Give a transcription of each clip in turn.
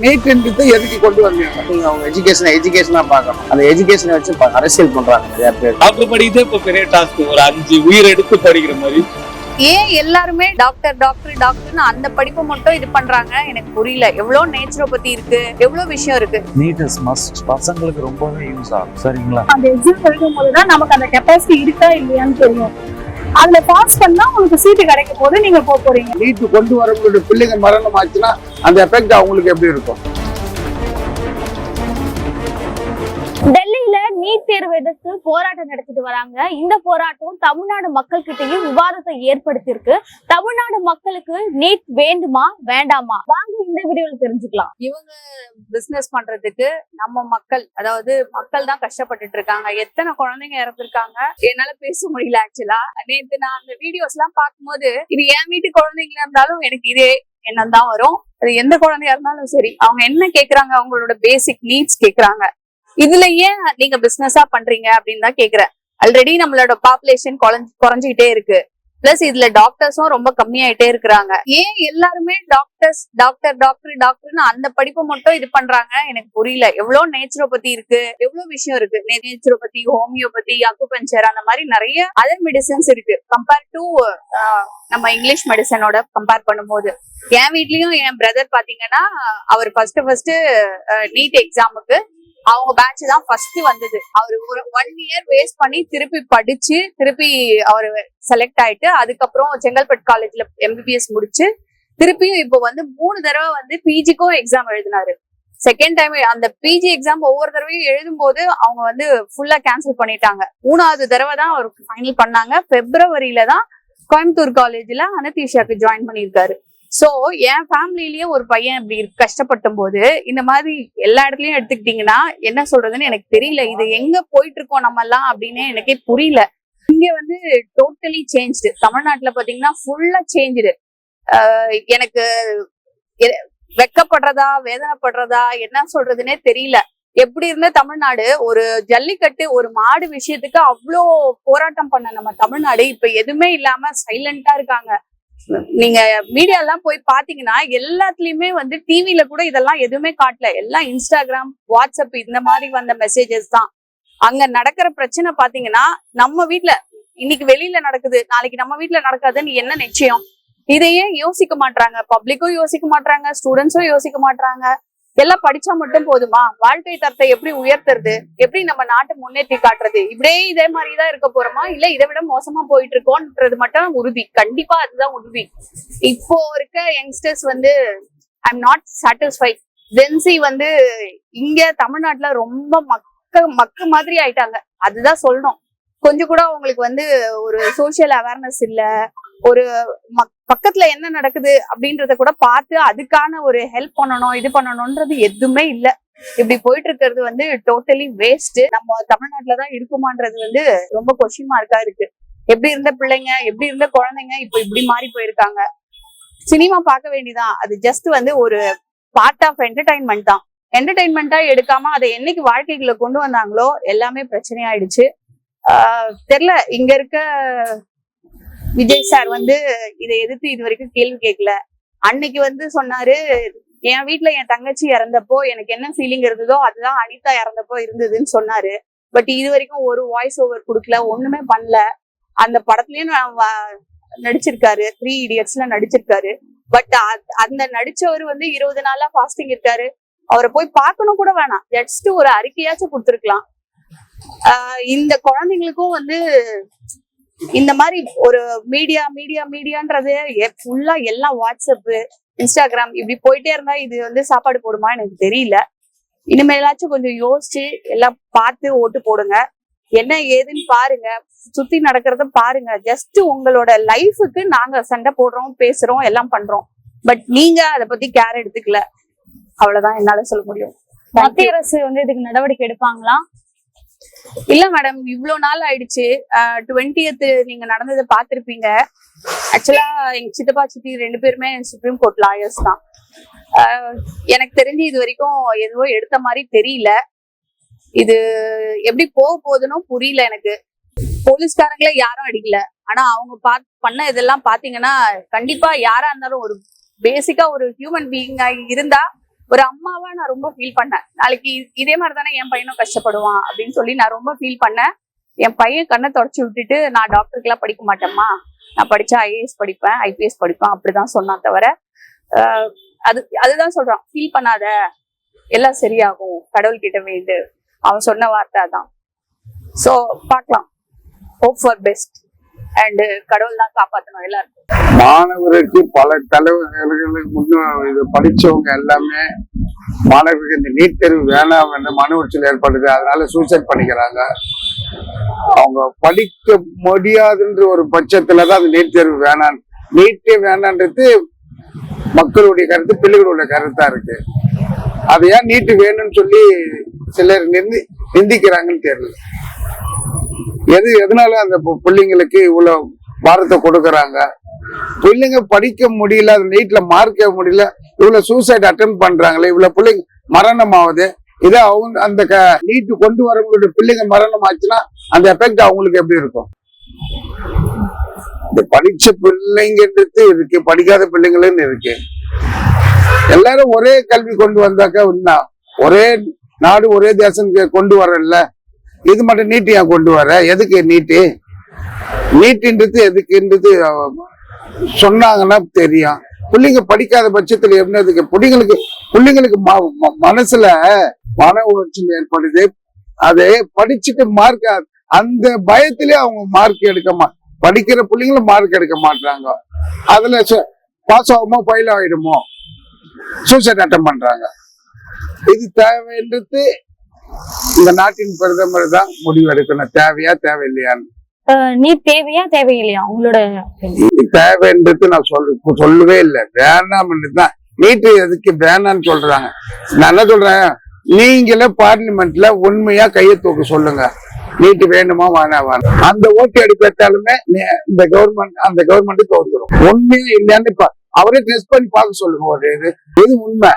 நீட்ன்றது எதுக்கு கொண்டு வந்தீங்க? நீங்க அவங்க எஜுகேஷனா பார்க்கணும். அந்த எஜுகேஷனை வச்சு அரசியல் பண்றாங்க நிறைய பேர். டாக்டர் படிக்கிறதே இப்ப பெரிய டாஸ்க். ஒரு 5 உயிர் எடுத்து படிக்கிற மாதிரி. ஏன் எல்லாருமே டாக்டர் டாக்டர் டாக்டர்னு அந்த படிப்பை மட்டும் இது பண்றாங்க எனக்கு புரியல. எவ்வளவு நேச்சுரோபதி இருக்கு, எவ்வளவு விஷயம் இருக்கு. Need is must. பசங்களுக்கு ரொம்பவே யூஸ் ஆகும். சரிங்களா? அந்த எக்ஸாம் எழுதும் போதுதான் நமக்கு அந்த கெப்பாசிட்டி இருக்கா இல்லையான்னு தெரியும். அதுல பாஸ் பண்ணா உங்களுக்கு சீட்டு கிடைக்கும் போது நீங்க போறீங்க. நீட் கொண்டு வரவங்களுடைய பிள்ளைங்க மரணம் ஆச்சுன்னா அந்த எஃபெக்ட் அவங்களுக்கு எப்படி இருக்கும்? டெல்லியில நீட் தேர்வு எதிர்த்து போராட்டம் நடத்திட்டு வராங்க. இந்த போராட்டம் தமிழ்நாடு மக்கள் கிட்டையும் விவாதத்தை ஏற்படுத்தியிருக்கு. தமிழ்நாடு மக்களுக்கு நீட் வேண்டுமா வேண்டாமா, வாங்க இந்த வீடியோல தெரிஞ்சுக்கலாம். இவங்க பிசினஸ் பண்றதுக்கு நம்ம மக்கள், அதாவது மக்கள் தான் கஷ்டப்பட்டுட்டு இருக்காங்க. எத்தனை குழந்தைங்க இறந்துருக்காங்க, என்னால பேச முடியல. ஆக்சுவலா நேத்து நான் அந்த வீடியோஸ் எல்லாம் பார்க்கும்போது இது என் வீட்டு குழந்தைங்களா இருந்தாலும் எனக்கு இதே எண்ணம் தான் வரும். அது எந்த குழந்தையா இருந்தாலும் சரி, அவங்க என்ன கேக்குறாங்க, அவங்களோட பேசிக் நீட்ஸ் கேக்குறாங்க. இதுல ஏன் நீங்க பிசினஸா பண்றீங்க அப்படின்னு தான் கேக்குறேன். ஆல்ரெடி நம்மளோட பாப்புலேஷன் குறைஞ்சிக்கிட்டே இருக்கு. பிளஸ் இதுல டாக்டர்ஸும் ரொம்ப கம்மியாயிட்டே இருக்கிறாங்க. ஏன் எல்லாருமே டாக்டர்ஸ் டாக்டர் டாக்டர் டாக்டர்னு அந்த படிப்பை மட்டும் இது பண்றாங்க எனக்கு புரியல. எவ்வளவு நேச்சுரோபதி இருக்கு, எவ்வளவு விஷயம் இருக்கு. நேச்சுரோபதி, ஹோமியோபதி, அக்குபஞ்சர், அந்த மாதிரி நிறைய அதர் மெடிசன்ஸ் இருக்கு. கம்பேர் டு நம்ம இங்கிலீஷ் மெடிசனோட கம்பேர் பண்ணும்போது என் வீட்லயும் என் பிரதர் பாத்தீங்கன்னா அவர் ஃபர்ஸ்ட் நீட் எக்ஸாமுக்கு அவங்க பேட்ச் தான் ஃபர்ஸ்ட் வந்தது. அவரு ஒரு 1 இயர் வேஸ்ட் பண்ணி திருப்பி படிச்சு திருப்பி அவரு செலக்ட் ஆயிட்டு அதுக்கப்புறம் செங்கல்பட்டு காலேஜ்ல எம்பிபிஎஸ் முடிச்சு திருப்பியும் இப்போ வந்து 3 தடவை வந்து பிஜிக்கும் எக்ஸாம் எழுதினாரு. செகண்ட் டைம் அந்த பிஜி எக்ஸாம் ஒவ்வொரு தடவையும் எழுதும் போது அவங்க வந்து ஃபுல்லா கேன்சல் பண்ணிட்டாங்க. 3வது தடவை தான் அவருக்கு ஃபைனல் பண்ணாங்க. பிப்ரவரியில தான் கோயம்புத்தூர் காலேஜ்ல அனதீஷாக்கு ஜாயின் பண்ணியிருக்காரு. சோ என் ஃபேமிலிலயே ஒரு பையன் இப்படி கஷ்டப்படும் போது இந்த மாதிரி எல்லா இடத்துலயும் எடுத்துக்கிட்டீங்கன்னா என்ன சொல்றதுன்னு எனக்கு தெரியல. இது எங்க போயிட்டு இருக்கோம் நம்ம எல்லாம் அப்படின்னு எனக்கே புரியல. இங்க வந்து டோட்டலி சேஞ்ச்டு. தமிழ்நாட்டுல பாத்தீங்கன்னா ஃபுல்லா சேஞ்சுடு. எனக்கு வெக்கப்படுறதா வேதனைப்படுறதா என்ன சொல்றதுன்னே தெரியல. எப்படி இருந்த தமிழ்நாடு ஒரு ஜல்லிக்கட்டு ஒரு மாடு விஷயத்துக்கு அவ்வளோ போராட்டம் பண்ண நம்ம தமிழ்நாடு இப்ப எதுவுமே இல்லாம சைலண்டா இருக்காங்க. நீங்க மீடியா எல்லாம் போய் பாத்தீங்கன்னா எல்லாத்துலயுமே வந்து டிவில கூட இதெல்லாம் எதுவுமே காட்டல. எல்லாம் இன்ஸ்டாகிராம், வாட்ஸ்அப் இந்த மாதிரி வந்த மெசேஜஸ் தான். அங்க நடக்கிற பிரச்சனை பாத்தீங்கன்னா நம்ம வீட்டுல இன்னைக்கு வெளியில நடக்குது, நாளைக்கு நம்ம வீட்டுல நடக்காதுன்னு என்ன நிச்சயம்? இதையே யோசிக்க மாட்டாங்க. பப்ளிக்கும் யோசிக்க மாட்டாங்க, ஸ்டூடெண்ட்ஸும் யோசிக்க மாட்டாங்க. எல்லாம் படிச்சா மட்டும் போதுமா? வாழ்க்கை தரத்தை எப்படி உயர்த்துறது, எப்படி நம்ம நாட்டை முன்னேற்றி காட்டுறது? இப்படியே இதே மாதிரிதான் இருக்க போறோமா, இல்ல இதை விட மோசமா போயிட்டு இருக்கோன்றது மட்டும் உறுதி. கண்டிப்பா அதுதான் உறுதி. இப்போ இருக்க யங்ஸ்டர்ஸ் வந்து I am not satisfied. Gen Z வந்து இங்க தமிழ்நாட்டுல ரொம்ப மக்கு மாதிரி ஆயிட்டாங்க. அதுதான் சொல்லணும். கொஞ்சம் கூட அவங்களுக்கு வந்து ஒரு சோசியல் அவேர்னஸ் இல்ல, ஒரு பக்கத்துல என்ன நடக்குது அப்படின்றத கூட பார்த்து அதுக்கான ஒரு ஹெல்ப் பண்ணணும், இது பண்ணணும்ன்றது எதுவுமே இல்ல. இப்படி போயிட்டு இருக்கிறது வந்து டோட்டலி வேஸ்ட். நம்ம தமிழ்நாட்டுலதான் இருக்குமான்றது வந்து ரொம்ப கொஸ்டின் மார்க்கா இருக்கு. எப்படி இருந்த பிள்ளைங்க, எப்படி இருந்த குழந்தைங்க இப்ப இப்படி மாறி போயிருக்காங்க. சினிமா பார்க்க வேண்டியதான், அது ஜஸ்ட் வந்து ஒரு பார்ட் ஆஃப் என்டர்டைன்மெண்ட் தான். என்டர்டைன்மெண்டா எடுக்காம அதை என்னைக்கு வாழ்க்கைக்குள்ள கொண்டு வந்தாங்களோ எல்லாமே பிரச்சனையாயிடுச்சு. தெரியல, இங்க இருக்க விஜய் சார் வந்து இதை எதிர்த்து இது வரைக்கும் கேள்வி கேட்கல. அன்னைக்கு வந்து சொன்னாரு, என் வீட்டுல என் தங்கச்சி இறந்தப்போ எனக்கு என்ன ஃபீலிங் இருந்ததோ அதுதான் அனிதா இறந்தப்போ இருந்ததுன்னு சொன்னாரு. பட் இது வரைக்கும் ஒரு வாய்ஸ் ஓவர் கொடுக்கல, ஒண்ணுமே பண்ணல. அந்த படத்துலயும் நடிச்சிருக்காரு, 3 Idiotsல நடிச்சிருக்காரு. பட் அந்த நடிச்சவர் வந்து 20 நாளா ஃபாஸ்டிங் இருக்காரு. அவரை போய் பார்க்கணும் கூட வேணாம், ஜஸ்ட் ஒரு அறிக்கையாச்சும் கொடுத்துருக்கலாம். இந்த குழந்தைங்களுக்கும் வந்து இந்த மாதிரி ஒரு மீடியான்றது ஃபுல்லா எல்லாம் வாட்ஸ்அப், இன்ஸ்டாகிராம் இப்படி போயிட்டே இருந்தா இது வந்து சாப்பாடு போடுமா எனக்கு தெரியல. இனிமேலாச்சும் கொஞ்சம் யோசிச்சு எல்லாம் பார்த்து ஓட்டு போடுங்க. என்ன ஏதுன்னு பாருங்க, சுத்தி நடக்கிறத பாருங்க. ஜஸ்ட் உங்களோட லைஃபுக்கு நாங்க சண்டை போடுறோம், பேசுறோம், எல்லாம் பண்றோம். பட் நீங்க அதை பத்தி கேர் எடுத்துக்கல. அவ்வளவுதான் என்னால சொல்ல முடியும். மத்திய அரசு வந்து இதுக்கு நடவடிக்கை எடுப்பாங்களா? இல்ல மேடம், இவ்வளவு நாள் ஆயிடுச்சு. 20th நீங்க நடந்ததை பாத்திருப்பீங்க. ஆக்சுவலா எங்க சித்தப்பா சித்தி 2 பேருமே சுப்ரீம் கோர்ட் லாயர்ஸ் தான். எனக்கு தெரிஞ்சு இது வரைக்கும் எதுவும் எடுத்த மாதிரி தெரியல. இது எப்படி போக போகுதுன்னு புரியல எனக்கு. போலீஸ்காரங்களே யாரும் அடிக்கல, ஆனா அவங்க பண்ண இதெல்லாம் பாத்தீங்கன்னா கண்டிப்பா யாரா இருந்தாலும் ஒரு பேசிக்கா ஒரு ஹியூமன் பீயிங்கா இருந்தா ஒரு அம்மாவா நான் ரொம்ப ஃபீல் பண்ணேன். நாளைக்கு இதே மாதிரி தானே என் பையனும் கஷ்டப்படுவான் அப்படின்னு சொல்லி நான் ரொம்ப ஃபீல் பண்ணேன். என் பையன் கண்ணை தொடச்சி விட்டுட்டு நான் டாக்டருக்குலாம் படிக்க மாட்டேம்மா, நான் படிச்சா ஐஏஎஸ் படிப்பேன், ஐபிஎஸ் படிப்பேன் அப்படிதான் சொன்னான் தவிர அதுதான் சொல்றான், ஃபீல் பண்ணாத, எல்லாம் சரியாகும், கடவுள்கிட்ட வேண்டு, அவன் சொன்ன வார்த்தை அதான். ஸோ பார்க்கலாம், ஹோப் ஃபார் பெஸ்ட் அண்ட் கடவுள் தான் காப்பாற்றணும் எல்லாருக்கும். மாணவருக்கு பல தலைவர்களுக்கு முன்னும் இது படிச்சவங்க எல்லாமே மாணவர்களுக்கு இந்த நீட் தேர்வு வேணாம் மன உளைச்சல் ஏற்படுது, அதனால சூசைட் பண்ணிக்கிறாங்க. அவங்க படிக்க முடியாதுன்ற ஒரு பட்சத்துலதான் அந்த நீட் தேர்வு வேணாம், நீட்டே வேணான்றது மக்களுடைய கருத்து, பிள்ளைகளுடைய கருத்தா இருக்கு. அது ஏன் நீட்டு வேணும்னு சொல்லி சிலர் நிந்திக்கிறாங்கன்னு தெரியல. எதனால அந்த பிள்ளைங்களுக்கு இவ்வளவு பாரத்தை கொடுக்கறாங்க? பிள்ளைங்க படிக்க முடியல, அது நீட்ல மார்க்க முடியல, இவ்வளவு சூசைட் அட்டன் பண்றாங்களே, இவ்வளவு பிள்ளைங்க மரணம் ஆகுது. இதை அவங்க அந்த நீட்டு கொண்டு வரவங்களுடைய பிள்ளைங்க மரணம் ஆச்சுன்னா அந்த எஃபெக்ட் அவங்களுக்கு எப்படி இருக்கும்? இந்த படிச்ச பிள்ளைங்கிறது இருக்கு, படிக்காத பிள்ளைங்களும் இருக்கு. எல்லாரும் ஒரே கல்வி கொண்டு வந்தாக்கா உண்மை, ஒரே நாடு ஒரே தேசம் கொண்டு வரல. இது மட்டும் நீட்டு ஏன் கொண்டு வர? எதுக்கு நீட்டு? நீட்டுன்றது எதுக்குன்றது சொன்னாங்கன்னா தெரியும். பிள்ளைங்க படிக்காத பட்சத்துல என்னதுக்கு? பிள்ளைங்களுக்கு மனசுல மன உளைச்சல் ஏற்படுது. அதே படிச்சுட்டு மார்க், அந்த பயத்திலே அவங்க மார்க் படிக்கிற பிள்ளைங்களும் மார்க் எடுக்க மாட்டாங்க. அதுல பாஸ் ஆகுமோ ஃபெயில் ஆயிடுமோ சூசைட் அட்டம் பண்றாங்க. இது தேவைன்றது இந்த நாட்டின் பிரதமர் தான் முடிவு எடுக்கணும், தேவையா தேவையில்லையான்னு. நீ தேவையா தேவையில்லையா உங்களோட? தேவைன்றது நான் சொல்லவே இல்லை, வேணாம்னு தான். நீட்டு எதுக்கு வேணான்னு சொல்றாங்க? நான் என்ன சொல்றேன், நீங்களே பார்லிமெண்ட்ல உண்மையா கையை தூக்க சொல்லுங்க, நீட்டு வேணுமா வேணாம். அந்த ஓட்டு எடுத்தாலுமே இந்த கவர்மெண்ட் அந்த கவர்மெண்ட் தோற்றுரும். உண்மையா இல்லையான்னு அவரே டெஸ்ட் பண்ணி பார்க்க சொல்லுங்க. ஒரு இது உண்மை.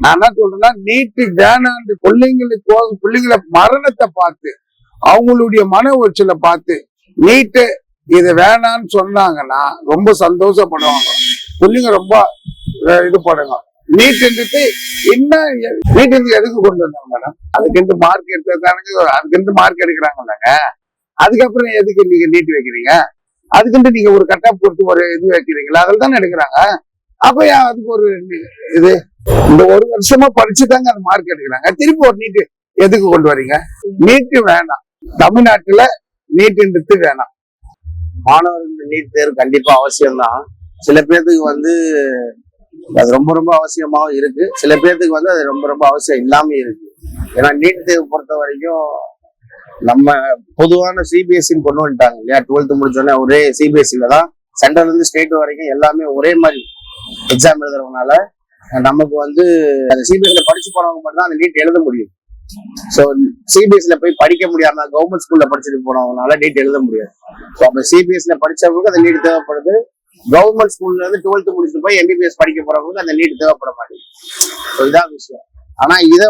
நான் என்ன சொல்றேன்னா, நீட்டு வேணான்னு பிள்ளைங்களை மரணத்தை பார்த்து, அவங்களுடைய மன உளைச்சலை பார்த்து நீட்டு இது வேணான்னு சொன்னாங்கன்னா ரொம்ப சந்தோஷப்படுவாங்க. பிள்ளைங்க ரொம்ப இது பண்ணுங்க. நீட்டுன்றது இன்னும் நீட்டு எதுக்கு கொண்டு வந்தாங்க மேடம்? அதுக்கு மார்க் எடுத்தாங்க, அதுக்கு மார்க் எடுக்கிறாங்கன்னாங்க. அதுக்கப்புறம் எதுக்கு நீங்க நீட்டு வைக்கிறீங்க? அதுக்கு நீங்க ஒரு கட் ஆஃப் கொடுத்து ஒரு இது வைக்கிறீங்களா? அதில் தானே எடுக்கிறாங்க. அப்ப அதுக்கு ஒரு இது இந்த ஒரு வருஷமா படிச்சுதாங்க அந்த மார்க் எடுக்கிறாங்க. திருப்பி ஒரு நீட்டு எதுக்கு கொண்டு வரீங்க? நீட்டு வேணாம், தமிழ்நாட்டுல நீட்டுன்றது வேணாம். மாணவர்கள் நீட் தேர்வு கண்டிப்பா அவசியம்தான். சில பேர்த்துக்கு அது ரொம்ப ரொம்ப அவசியமாவும் இருக்கு, சில பேர்த்துக்கு அது ரொம்ப ரொம்ப அவசியம் இல்லாம இருக்கு. ஏன்னா நீட் தேர்வு பொறுத்த வரைக்கும் நம்ம பொதுவான சிபிஎஸ்சின்னு கொண்டு வந்துட்டாங்க இல்லையா? 12th முடிச்சோடனே ஒரே சிபிஎஸ்சில தான் சென்ட்ரல் இருந்து ஸ்டேட் வரைக்கும் எல்லாமே ஒரே மாதிரி எக்ஸாம் எழுதுறதுனால நமக்கு அந்த சிபிஎஸ்சில படிச்சு போனவங்க மட்டும் தான் அந்த நீட் எழுத முடியும். ஸோ சிபிஎஸ்சில போய் படிக்க முடியாம கவர்மெண்ட் ஸ்கூல்ல படிச்சுட்டு போனவங்களால நீட் எழுத முடியாது. ஸோ அப்ப சிபிஎஸ்சில படிச்சவங்களுக்கு அந்த நீட் தேவைப்படுது. கவர்மெண்ட் ஸ்கூல்ல இருந்து 12th முடிச்சுட்டு போய் எம்பிபிஎஸ் படிக்க போறவங்களுக்கு அந்த நீட் தேவைப்பட மாட்டேங்குது. ஸோ இதான் விஷயம். ஆனா இதை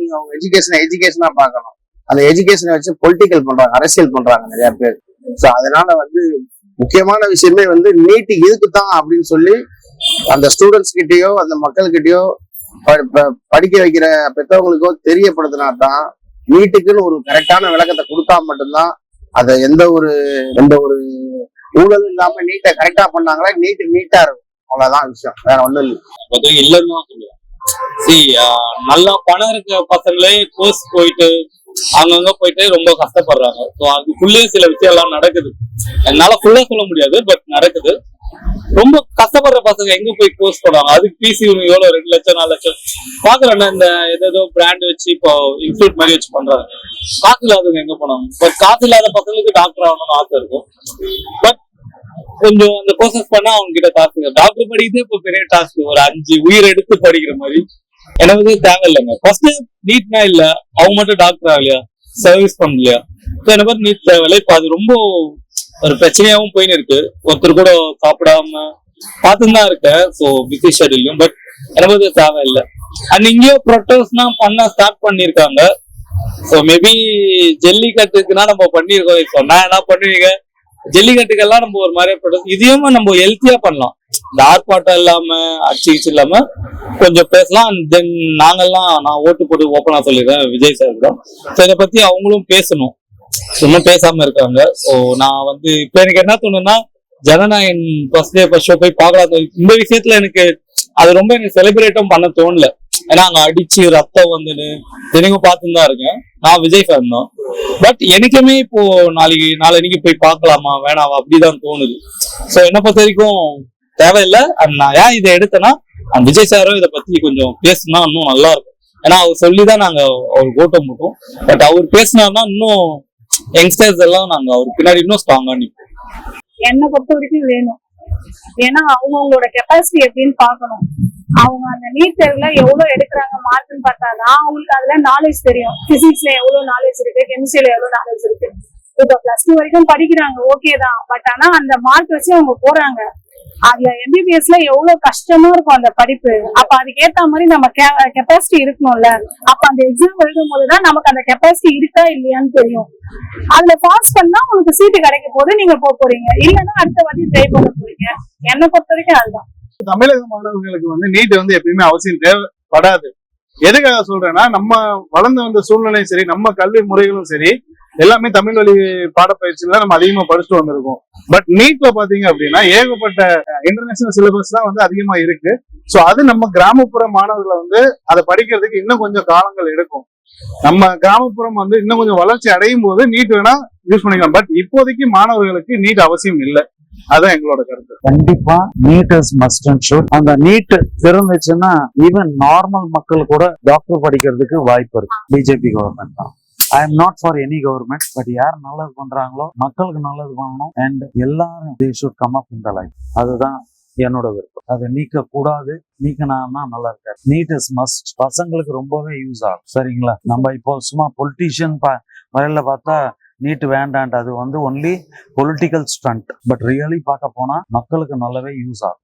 நீங்க அவங்க எஜுகேஷனா பார்க்கணும். அந்த எஜுகேஷனை வச்சு பொலிட்டிக்கல் பண்றாங்க, அரசியல் பண்றாங்க நிறைய பேர். ஸோ அதனால முக்கியமான விஷயமே நீட்டு இதுக்குதான் அப்படின்னு சொல்லி அந்த ஸ்டூடெண்ட்ஸ் கிட்டயோ அந்த மக்கள்கிட்டயோ படிக்க வைக்கிற பெற்றவங்களுக்கோ தெரியப்படுத்தினா தான், நீட்டுக்குன்னு ஒரு கரெக்டான விளக்கத்தை கொடுத்தா மட்டும்தான் அதை எந்த ஒரு ஊழலும் இல்லாம நீட்டை கரெக்டா பண்ணாங்களா நீட்டா இருக்கும். அவ்வளவுதான் விஷயம், வேற ஒண்ணும் இல்லை. இல்லைன்னு தான் சொல்லுவேன். நல்லா பணம் இருக்க பசங்களே கோர்ஸ் போயிட்டு அங்கங்க போயிட்டு ரொம்ப கஷ்டப்படுறாங்க. ஸோ அதுக்குள்ளேயே சில விஷயம் எல்லாம் நடக்குது. என்னால ஃபுல்லா சொல்ல முடியாது, பட் நடக்குது. ரொம்ப கஷ்டப்படுற பசங்க எங்க போய் கோர்ஸ் போடுவாங்க? அதுக்கு பிசி எவ்வளவு 2 லட்சம் 4 லட்சம் பாக்குறேன்னா இந்த ஏதோ பிராண்ட் வச்சு இப்போ இன்ஸ்டியூட் மாதிரி வச்சு பண்றாங்க. காசு இல்லாதவங்க எங்க போனாங்க? பட் காசு இல்லாத பசங்களுக்கு டாக்டர் ஆகணும்னு ஆசை இருக்கும். பட் கொஞ்சம் அந்த ப்ரோசஸ் பண்ணா அவங்க கிட்ட காசு, டாக்டர் படிக்கிறது இப்போ பெரிய டாஸ்க். ஒரு 5 உயிர் எடுத்து படிக்கிற மாதிரி எனக்கு தேவையில்லைங்க. ஃபர்ஸ்ட் நீட்னா இல்ல, அவங்க மட்டும் டாக்டர் ஆகலையா, சர்வீஸ் பண்ணலையா? எனக்கு நீட் தேவையில்லை. இப்ப அது ரொம்ப ஒரு பிரச்சனையாவும் போயின்னு இருக்கு. ஒருத்தர் கூட சாப்பிடாம பார்த்துதான் இருக்கேன். ஸோ பிஸி ஷெட்யூலும், பட் எனக்கு தேவையில்லை. அண்ட் இங்கேயோ ப்ரொட்டஸ்ட்னா பண்ண ஸ்டார்ட் பண்ணிருக்காங்க. ஸோ மேபி ஜல்லிக்கட்டுக்குன்னா நம்ம பண்ணிருக்கோம். சொன்னா என்ன பண்ணுவீங்க? ஜல்லிக்கட்டுக்கெல்லாம் நம்ம ஒரு மாதிரி இதையும் நம்ம ஹெல்த்தியா பண்ணலாம். இந்த ஆர்ப்பாட்டம் இல்லாம அடிச்சு இல்லாம கொஞ்சம் பேசலாம். அண்ட் தென் நான் ஓட்டு போட்டு ஓப்பனா சொல்லிடுறேன் விஜய் சார் தான். ஸோ இதை பத்தி அவங்களும் பேசணும், இன்னும் பேசாம இருக்காங்க. ஸோ நான் வந்து இப்ப எனக்கு என்ன தோணுன்னா, Jana Nayagan first day first show போய் பார்க்கலாம். இந்த விஷயத்துல எனக்கு அது ரொம்ப எனக்கு செலிப்ரேட்டும் பண்ண தோணல. ஏன்னா அங்க அடிச்சு ரத்தம் வந்துன்னு தினைக்கும் பார்த்துன்னு தான் இருக்கேன். நான் விஜய் ஃபேன் தான். பட் எனக்குமே இப்போ நாளைக்கு போய் பார்க்கலாமா வேணாமா அப்படிதான் தோணுது. ஸோ என்னை பொறுத்த வரைக்கும் தேவையில்லை. அண்ட் நான் ஏன் இதை எடுத்தேன்னா, அந்த விஜய் சாரும் இதை பத்தி கொஞ்சம் பேசுனா இன்னும் நல்லா இருக்கும். ஏன்னா அவர் சொல்லிதான் நாங்க அவருக்கு ஓட்டம் போட்டோம். பட் அவர் பேசினார்னா இன்னும் யங்ஸ்டர்ஸ் எல்லாம் நாங்க அவர் பின்னாடி இன்னும் ஸ்ட்ராங்கா நிற்போம். என்னை பொறுத்த வரைக்கும் வேணும். ஏன்னா அவங்களோட கெப்பாசிட்டி எப்படின்னு பார்க்கணும். அவங்க அந்த நீட் தேர்வுல எவ்வளவு எடுக்கிறாங்க மார்க்னு பார்த்தாதான் அவங்களுக்கு அதுல நாலேஜ் தெரியும். பிசிக்ஸ்ல எவ்வளவு நாலேஜ் இருக்கு, கெமிஸ்ட்ரியில எவ்வளவு நாலேஜ் இருக்கு. இப்ப +2 வரைக்கும் படிக்கிறாங்க, ஓகே தான். பட் ஆனா அந்த மார்க் வச்சு அவங்க போறாங்க. அதுல MBBSல எவ்வளவு கஷ்டமா இருக்கும் அந்த படிப்பு. அப்ப அதுக்கு ஏத்த மாதிரி நம்ம கெப்பாசிட்டி இருக்கணும்ல. அப்ப அந்த எக்ஸாம் எழுதும் போதுதான் நமக்கு அந்த கெப்பாசிட்டி இருக்கா இல்லையான்னு தெரியும். அதுல பாஸ் பண்ணா உங்களுக்கு சீட்டு கிடைக்கும் போது நீங்க போறீங்க, இல்லைன்னா அடுத்த வாட்டி ட்ரை பண்ண போறீங்க. என்னை பொறுத்த வரைக்கும் அதுதான். தமிழக மாணவர்களுக்கு வந்து நீட் வந்து எப்பயுமே அவசியம் தேவைப்படாது. எதுக்காக சொல்றேன்னா, நம்ம வளர்ந்து வந்த சூழ்நிலையும் சரி, நம்ம கல்வி முறைகளும் சரி, எல்லாமே தமிழ் வழி பாடப்பயிற்சியில நம்ம அதிகமா படிச்சுட்டு வந்திருக்கோம். பட் நீட்ல பாத்தீங்க அப்படின்னா ஏகப்பட்ட இன்டர்நேஷனல் சிலபஸ் தான் வந்து அதிகமா இருக்கு. சோ அது நம்ம கிராமப்புற மாணவர்களை வந்து அதை படிக்கிறதுக்கு இன்னும் கொஞ்சம் காலங்கள் எடுக்கும். நம்ம கிராமப்புறம் வந்து இன்னும் கொஞ்சம் வளர்ச்சி அடையும் போது நீட் வேணா யூஸ் பண்ணிக்கலாம். பட் இப்போதைக்கு மாணவர்களுக்கு நீட் அவசியம் இல்லை. அதான் எங்களோட கருத்து. கண்டிப்பா need is must and should. அந்த நீட் திறந்துச்சுன்னா ஈவன் நார்மல் மக்கள் கூட டாக்டர் படிக்கிறதுக்கு வாய்ப்பு இருக்கு. பிஜேபி கவர்மெண்ட் தான். ஐ am not for any government. But யார் நல்லது பண்றாங்களோ மக்களுக்கு நல்லது பண்ணணும். அண்ட் எல்லாரும் they should come up in the life. அதுதான் என்னோட விருப்பம். அதை நீக்க கூடாது. நீக்கினா நல்லா இருக்காது. Need is must. பசங்களுக்கு ரொம்பவே யூஸ் ஆகும். சரிங்களா? நம்ம இப்போ சும்மா பொலிட்டீஷியன் வரையில பார்த்தா நீட் வேண்டான்ட்டு அது வந்து only political stunt. But really பார்க்க போனா மக்களுக்கு நல்லாவே யூஸ் ஆகும்.